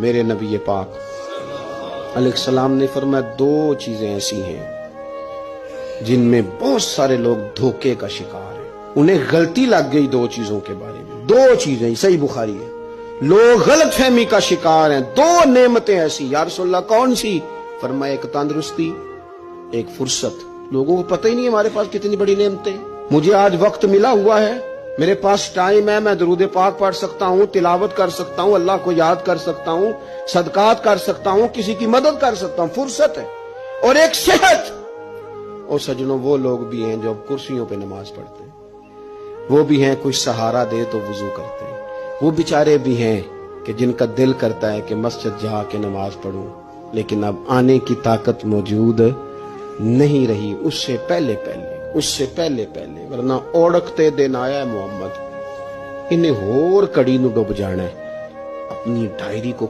میرے نبی پاک علیہ السلام نے فرمایا دو چیزیں ایسی ہیں جن میں بہت سارے لوگ دھوکے کا شکار ہیں، انہیں غلطی لگ گئی دو چیزوں کے بارے میں، دو چیزیں، صحیح بخاری ہے، لوگ غلط فہمی کا شکار ہیں، دو نعمتیں ایسی۔ یا رسول اللہ کون سی؟ فرمایا ایک تندرستی، ایک فرصت۔ لوگوں کو پتہ ہی نہیں ہمارے پاس کتنی بڑی نعمتیں، مجھے آج وقت ملا ہوا ہے، میرے پاس ٹائم ہے، میں درود پاک پڑھ سکتا ہوں، تلاوت کر سکتا ہوں، اللہ کو یاد کر سکتا ہوں، صدقات کر سکتا ہوں، کسی کی مدد کر سکتا ہوں، فرصت ہے، اور ایک صحت۔ اور سجنوں وہ لوگ بھی ہیں جو اب کرسیوں پہ نماز پڑھتے ہیں، وہ بھی ہیں کوئی سہارا دے تو وضو کرتے ہیں، وہ بیچارے بھی ہیں کہ جن کا دل کرتا ہے کہ مسجد جا کے نماز پڑھوں، لیکن اب آنے کی طاقت موجود نہیں رہی، اس سے پہلے ورنہ اوڑکتے دن آیا ہے محمد، انہیں ہور کڑی نو ڈب جانا ہے۔ اپنی ڈائری کو